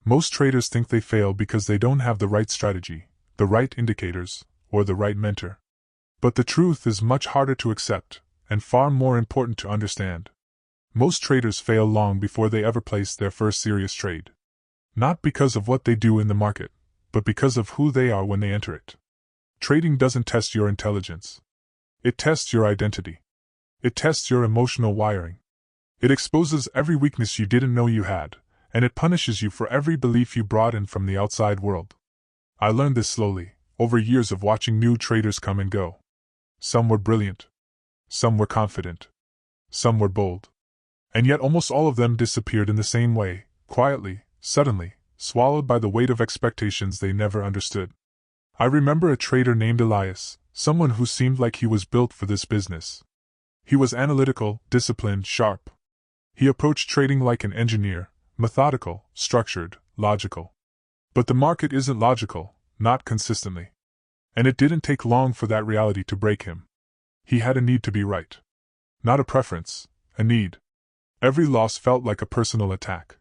Most traders think they fail because they don't have the right strategy, the right indicators, or the right mentor. But the truth is much harder to accept, and far more important to understand. Most traders fail long before they ever place their first serious trade. Not because of what they do in the market, but because of who they are when they enter it. Trading doesn't test your intelligence. It tests your identity. It tests your emotional wiring. It exposes every weakness you didn't know you had, and it punishes you for every belief you brought in from the outside world. I learned this slowly, over years of watching new traders come and go. Some were brilliant. Some were confident. Some were bold. And yet almost all of them disappeared in the same way, quietly, suddenly, swallowed by the weight of expectations they never understood. I remember a trader named Elias, someone who seemed like he was built for this business. He was analytical, disciplined, sharp. He approached trading like an engineer, methodical, structured, logical. But the market isn't logical, not consistently. And it didn't take long for that reality to break him. He had a need to be right. Not a preference, a need. Every loss felt like a personal attack.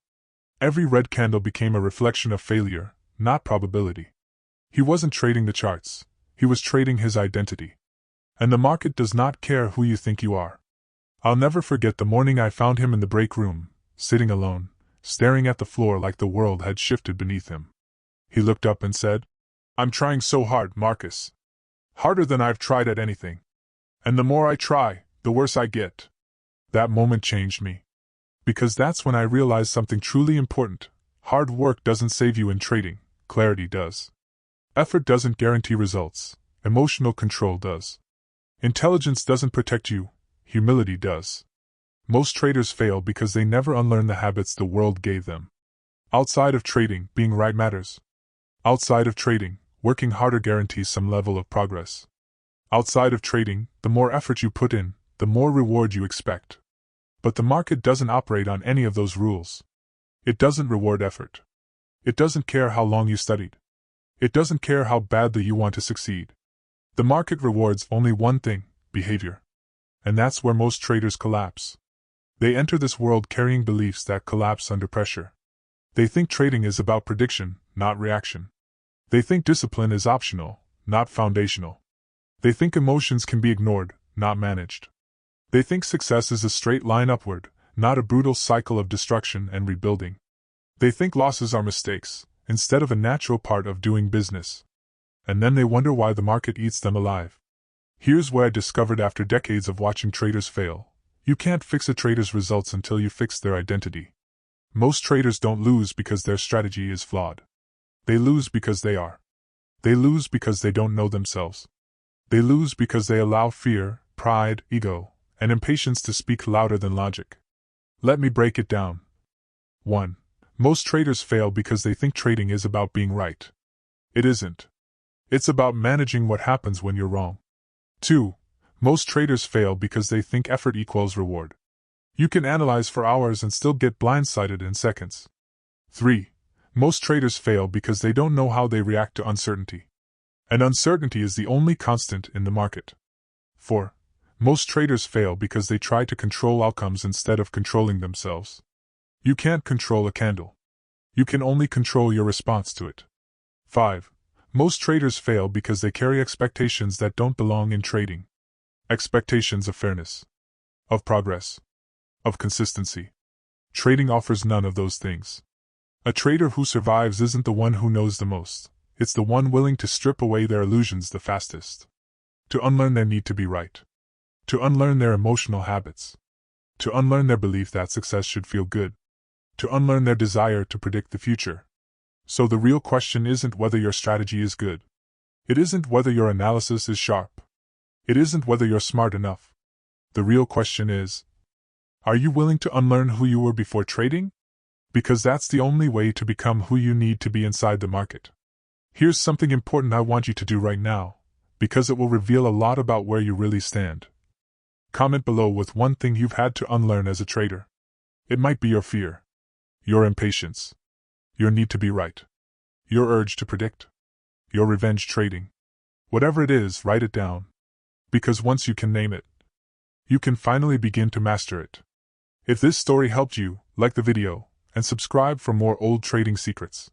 Every red candle became a reflection of failure, not probability. He wasn't trading the charts, he was trading his identity. And the market does not care who you think you are. I'll never forget the morning I found him in the break room, sitting alone, staring at the floor like the world had shifted beneath him. He looked up and said, "I'm trying so hard, Marcus. Harder than I've tried at anything. And the more I try, the worse I get." That moment changed me. Because that's when I realized something truly important. Hard work doesn't save you in trading, clarity does. Effort doesn't guarantee results, emotional control does. Intelligence doesn't protect you, humility does. Most traders fail because they never unlearn the habits the world gave them. Outside of trading, being right matters. Outside of trading, working harder guarantees some level of progress. Outside of trading, the more effort you put in, the more reward you expect. But the market doesn't operate on any of those rules. It doesn't reward effort. It doesn't care how long you studied. It doesn't care how badly you want to succeed. The market rewards only one thing, behavior. And that's where most traders collapse. They enter this world carrying beliefs that collapse under pressure. They think trading is about prediction, not reaction. They think discipline is optional, not foundational. They think emotions can be ignored, not managed. They think success is a straight line upward, not a brutal cycle of destruction and rebuilding. They think losses are mistakes, instead of a natural part of doing business. And then they wonder why the market eats them alive. Here's what I discovered after decades of watching traders fail. You can't fix a trader's results until you fix their identity. Most traders don't lose because their strategy is flawed. They lose because they are. They lose because they don't know themselves. They lose because they allow fear, pride, ego, and impatience to speak louder than logic. Let me break it down. 1. Most traders fail because they think trading is about being right. It isn't. It's about managing what happens when you're wrong. 2. Most traders fail because they think effort equals reward. You can analyze for hours and still get blindsided in seconds. 3. Most traders fail because they don't know how they react to uncertainty. And uncertainty is the only constant in the market. 4. Most traders fail because they try to control outcomes instead of controlling themselves. You can't control a candle. You can only control your response to it. 5. Most traders fail because they carry expectations that don't belong in trading. Expectations of fairness, of progress, of consistency. Trading offers none of those things. A trader who survives isn't the one who knows the most, it's the one willing to strip away their illusions the fastest. To unlearn their need to be right. To unlearn their emotional habits. To unlearn their belief that success should feel good. To unlearn their desire to predict the future. So the real question isn't whether your strategy is good. It isn't whether your analysis is sharp. It isn't whether you're smart enough. The real question is, are you willing to unlearn who you were before trading? Because that's the only way to become who you need to be inside the market. Here's something important I want you to do right now, because it will reveal a lot about where you really stand. Comment below with one thing you've had to unlearn as a trader. It might be your fear, your impatience, your need to be right, your urge to predict, your revenge trading. Whatever it is, write it down. Because once you can name it, you can finally begin to master it. If this story helped you, like the video, and subscribe for more old trading secrets.